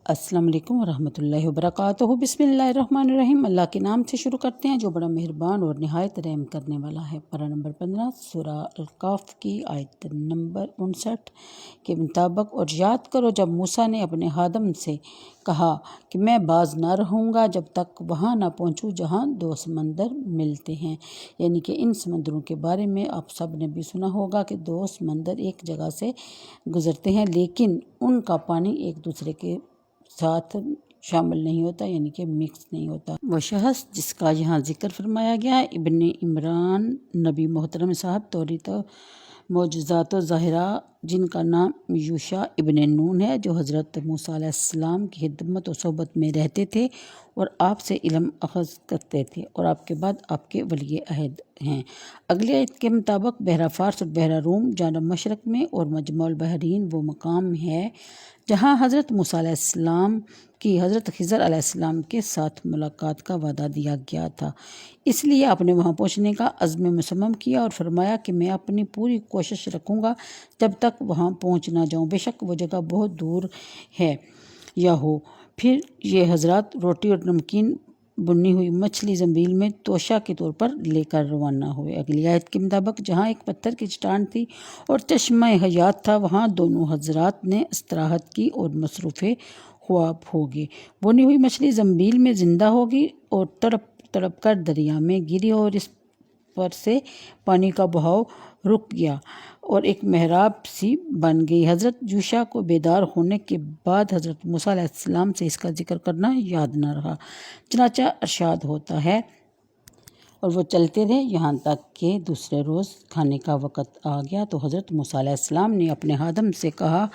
السلام علیکم ورحمۃ اللہ وبرکاتہ۔ بسم اللہ الرحمن الرحیم۔ اللہ کے نام سے شروع کرتے ہیں جو بڑا مہربان اور نہایت رحم کرنے والا ہے۔ پارہ نمبر 15 سورہ الکہف کی آیت نمبر 59 کے مطابق، اور یاد کرو جب موسیٰ نے اپنے خادم سے کہا کہ میں باز نہ رہوں گا جب تک وہاں نہ پہنچوں جہاں دو سمندر ملتے ہیں، یعنی کہ ان سمندروں کے بارے میں آپ سب نے بھی سنا ہوگا کہ دو سمندر ایک جگہ سے گزرتے ہیں لیکن ان کا پانی ایک دوسرے کے ساتھ شامل نہیں ہوتا، یعنی کہ مکس نہیں ہوتا۔ وہ شخص جس کا یہاں ذکر فرمایا گیا ابن عمران نبی محترم صاحب توریت معجزات و ظاہرہ، جن کا نام یوشع ابن نون ہے، جو حضرت موسیٰ علیہ السلام کی خدمت و صحبت میں رہتے تھے اور آپ سے علم اخذ کرتے تھے اور آپ کے بعد آپ کے ولی عہد ہیں۔ اگلی آیت کے مطابق بحیرہ فارس اور بحیرہ روم جانب مشرق میں، اور مجمع البحرین وہ مقام ہے جہاں حضرت موسیٰ علیہ السلام کی حضرت خضر علیہ السلام کے ساتھ ملاقات کا وعدہ دیا گیا تھا، اس لیے آپ نے وہاں پہنچنے کا عزم مصمم کیا اور فرمایا کہ میں اپنی پوری کوشش رکھوں گا جب تک وہاں پہنچ نہ جاؤں، بے شک وہ جگہ بہت دور ہے یا ہو۔ پھر یہ حضرات روٹی اور نمکین بنی ہوئی مچھلی زنبیل میں توشہ کے طور پر لے کر روانہ ہوئے۔ اگلی آیت کے مطابق جہاں ایک پتھر کی چٹان تھی اور چشمہ حیات تھا، وہاں دونوں حضرات نے استراحت کی اور مصروف خواب ہو گئے۔ بنی ہوئی مچھلی زنبیل میں زندہ ہوگی اور تڑپ تڑپ کر دریا میں گری اور اس پر سے پانی کا بہاؤ رک گیا اور ایک محراب سی بن گئی۔ حضرت یوشع کو بیدار ہونے کے بعد حضرت موسیٰ علیہ السلام سے اس کا ذکر کرنا یاد نہ رہا، چنانچہ ارشاد ہوتا ہے اور وہ چلتے رہے یہاں تک کہ دوسرے روز کھانے کا وقت آ گیا تو حضرت موسیٰ علیہ السلام نے اپنے خادم سے کہا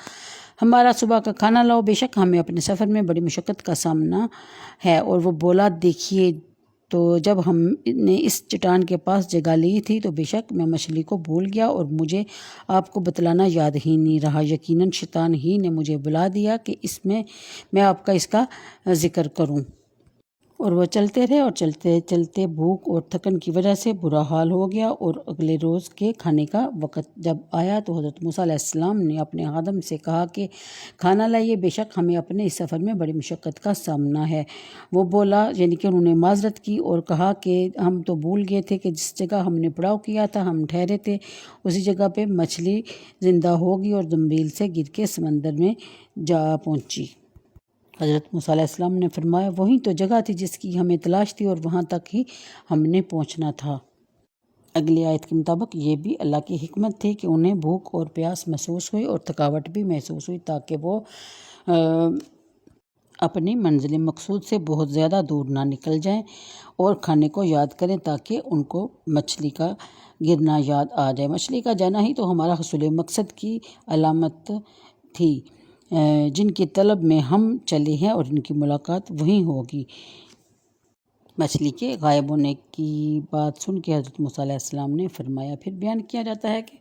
ہمارا صبح کا کھانا لاؤ، بے شک ہمیں اپنے سفر میں بڑی مشقت کا سامنا ہے۔ اور وہ بولا دیکھیے، تو جب ہم نے اس چٹان کے پاس جگہ لی تھی تو بے شک میں مچھلی کو بھول گیا اور مجھے آپ کو بتلانا یاد ہی نہیں رہا، یقیناً شیطان ہی نے مجھے بلا دیا کہ میں آپ کا اس کا ذکر کروں۔ اور وہ چلتے رہے اور چلتے چلتے بھوک اور تھکن کی وجہ سے برا حال ہو گیا، اور اگلے روز کے کھانے کا وقت جب آیا تو حضرت موسیٰ علیہ السلام نے اپنے خادم سے کہا کہ کھانا لائیے، بے شک ہمیں اپنے اس سفر میں بڑی مشقت کا سامنا ہے۔ وہ بولا، یعنی کہ انہوں نے معذرت کی اور کہا کہ ہم تو بھول گئے تھے کہ جس جگہ ہم نے پڑاؤ کیا تھا ہم ٹھہرے تھے، اسی جگہ پہ مچھلی زندہ ہوگی اور زنبیل سے گر کے سمندر میں جا پہنچی۔ حضرت موسیٰ علیہ السلام نے فرمایا وہی تو جگہ تھی جس کی ہمیں تلاش تھی اور وہاں تک ہی ہم نے پہنچنا تھا۔ اگلی آیت کے مطابق یہ بھی اللہ کی حکمت تھی کہ انہیں بھوک اور پیاس محسوس ہوئی اور تھکاوٹ بھی محسوس ہوئی تاکہ وہ اپنی منزل مقصود سے بہت زیادہ دور نہ نکل جائیں اور کھانے کو یاد کریں تاکہ ان کو مچھلی کا گرنا یاد آ جائے۔ مچھلی کا جانا ہی تو ہمارا حصول مقصد کی علامت تھی جن کی طلب میں ہم چلے ہیں اور ان کی ملاقات وہیں ہوگی۔ مچھلی کے غائب ہونے کی بات سن کے حضرت موسیٰ علیہ السلام نے فرمایا، پھر بیان کیا جاتا ہے کہ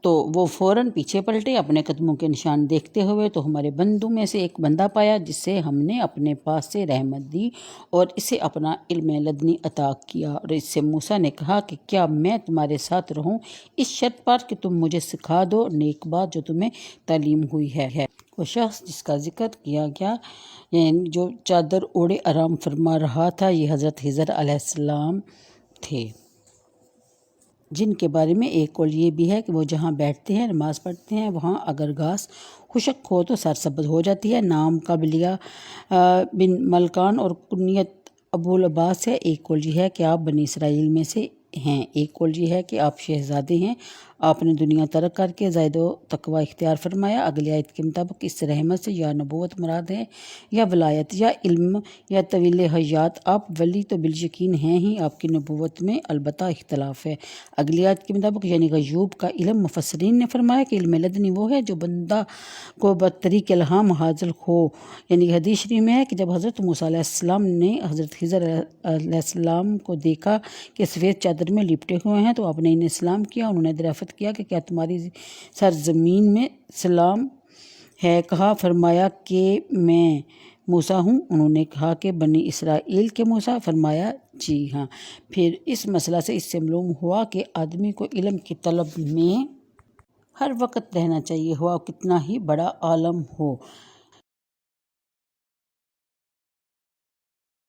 تو وہ فوراً پیچھے پلٹے اپنے قدموں کے نشان دیکھتے ہوئے تو ہمارے بندوں میں سے ایک بندہ پایا جسے ہم نے اپنے پاس سے رحمت دی اور اسے اپنا علم لدنی عطا کیا، اور اس سے موسیٰ نے کہا کہ کیا میں تمہارے ساتھ رہوں اس شرط پر کہ تم مجھے سکھا دو نیک بات جو تمہیں تعلیم ہوئی ہے۔ وہ شخص جس کا ذکر کیا گیا، یعنی جو چادر اوڑھے آرام فرما رہا تھا، یہ حضرت خضر علیہ السلام تھے، جن کے بارے میں ایک قول یہ بھی ہے کہ وہ جہاں بیٹھتے ہیں نماز پڑھتے ہیں وہاں اگر گھاس خشک ہو تو سرسبز ہو جاتی ہے۔ نام قبلیہ بن ملکان اور کنیت ابو العباس ہے۔ ایک قول یہ ہے کہ آپ بنی اسرائیل میں سے ہیں، ایک قول یہ ہے کہ آپ شہزادے ہیں، آپ نے دنیا ترک کر کے زہد و تقوی اختیار فرمایا۔ اگلی آیت کے مطابق اس رحمت سے یا نبوت مراد ہے یا ولایت یا علم یا طویل حیات، آپ ولی تو بالیقین ہیں ہی، آپ کی نبوت میں البتہ اختلاف ہے۔ اگلی آیت کے مطابق یعنی غیوب کا علم، مفسرین نے فرمایا کہ علم لدنی وہ ہے جو بندہ کو بطریق الہام حاصل ہو، یعنی حدیث شریف میں ہے کہ جب حضرت موسیٰ علیہ السلام نے حضرت خضر علیہ السلام کو دیکھا کہ سفید چادر میں لپٹے ہوئے ہیں تو آپ نے انہیں سلام کیا، انہوں نے دریافت کیا کہ کیا تمہاری سرزمین میں سلام ہے؟ کہا، فرمایا کہ میں موسیٰ ہوں۔ انہوں نے کہا کہ بنی اسرائیل کے موسیٰ؟ فرمایا جی ہاں۔ پھر اس مسئلہ سے اس سے معلوم ہوا کہ آدمی کو علم کی طلب میں ہر وقت رہنا چاہیے، ہوا کتنا ہی بڑا عالم ہو۔